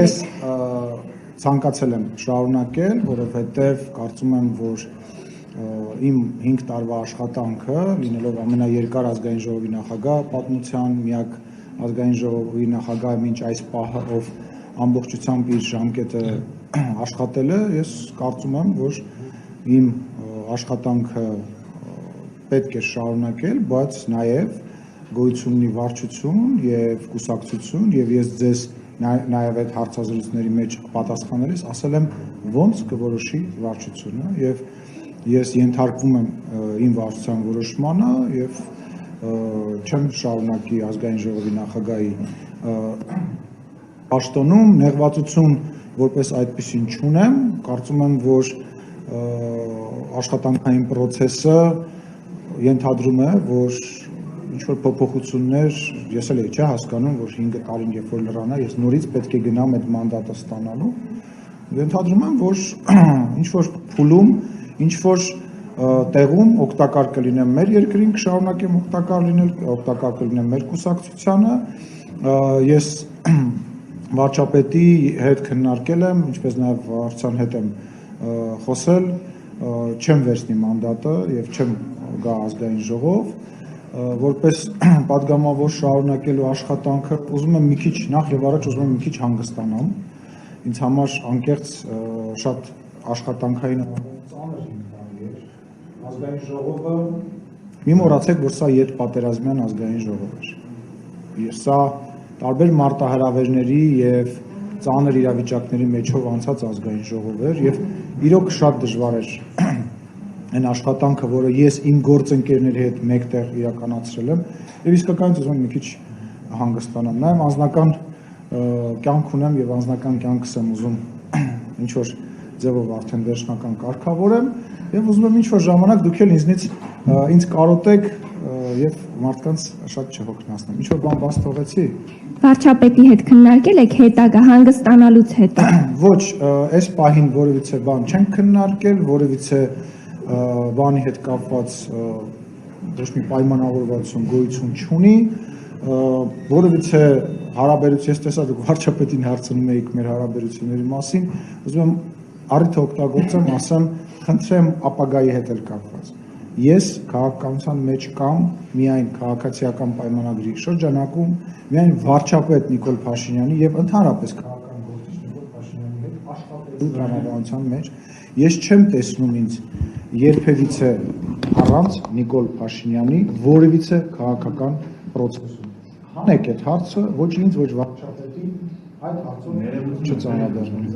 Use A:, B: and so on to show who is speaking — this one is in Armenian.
A: Ես ցանկացել եմ շարունակել, որովհետև կարծում եմ, որ իմ 5 տարվա աշխատանքը, լինելով ամենաերկար ազգային ժողովի նախագահ պատմության, միակ ազգային ժողովի նախագահը մինչ այս պահը, ով ամբողջությամբ իր ժամկետը աշխատել է, ես կարծում եմ, որ իմ աշխատանքը պետք է շարունակել, բայց նաև գոյություն ունի վարչություն և կուսակցություն, և ես ձեզ նաև այդ հարցազրույցների մեջ պատասխանելիս ասել եմ ոնց կորոշի վարչությունը և ես ենթարկվում եմ իմ վարչության որոշմանը և չեմ շարունակի ազգային ժողովի նախագահի պաշտոնում, նեղվածություն որպես այդպիսին չունեմ, կարծում եմ, որ աշխատանքային պրոցեսը ենթադրում է, որ ինչ-որ փոփոխություններ, ես էլ չէ հասկանում, որ 5 տարին երբ որ լրանա, ես նորից պետք է գնամ այդ մանդատը ստանալու, ենթադրում եմ, որ ինչ-որ փուլում, ինչ-որ տեղում օգտակար կլինեմ մեր երկրին, կշարունակեմ օգտակար կլինեմ մեր կուսակցությանը, ես վարչապետի հետ քննարկել եմ, ինչպես նաև վարչության հետ եմ խոսել, չեմ վերցնի մանդատը և չեմ գա ազգային ժողով, որպես պատգամավոր շարունակելու աշխատանքը ուզում եմ մի քիչ նախ եւ առաջ ուզում եմ մի քիչ հանգստանամ, ինձ համար անկեղծ շատ աշխատանքային ծանր էր, ազգային ժողովը մի մոռացեք, որ սա ետպատերազմյան ազգային ժողով էր, սա տարբեր մարտահրավերների եւ ծանր իրավիճակների մեջով անցած ազգային ժողով էր եւ իրոք շատ դժվար էր այն աշխատանքը, որը ես իմ գործընկերների հետ մեկտեղ իրականացրել եմ եւ իսկականից ուզում եմ մի քիչ հանգստանամ, նաեւ անձնական կյանք ունեմ եւ անձնական կյանքս եմ ուզում ինչ որ ձևով արդեն վերջնական կարգավորեմ եւ ուզում եմ ինչ որ ժամանակ դուք էլ ինձ կարոտեք եւ մարդկանց շատ չհոգնեցնեմ, ինչ որ բան բաց թողեցի։
B: Վարչապետի հետ քննարկել եք հետագա հանգստանալուց հետո։
A: Ոչ, այս պահին որևիցե բան չենք քննարկել, որևիցե բանի հետ կապված ոչ մի պայմանավորվածություն գոյություն չունի, որևիցե հարաբերություն, ես տեսա դուք վարչապետին հարցնում եք մեր հարաբերությունների մասին, ուզում եմ առիթը օգտագործեմ, ասեմ, խնդրեմ ապագայի հետ էլ կապված։ Ես քաղաքականության մեջ կամ միայն քաղաքացիական պայմանագրի շրջանակում, միայն վարչապետ Նիկոլ Փաշինյանի եւ ընդհանրապես քաղաքական գործիչ Նիկոլ Փաշինյանի հետ աշխատելու տրամաբանության մեջ ես չեմ տեսնում ինձ երբևիցե առանց Նիկոլ Փաշինյանի որևիցե քաղաքական պրոցեսում։ Հանեք այդ հարցը ոչ ինձ, ոչ վարչապետին, այդ հարցով չծանրաբեռնենք։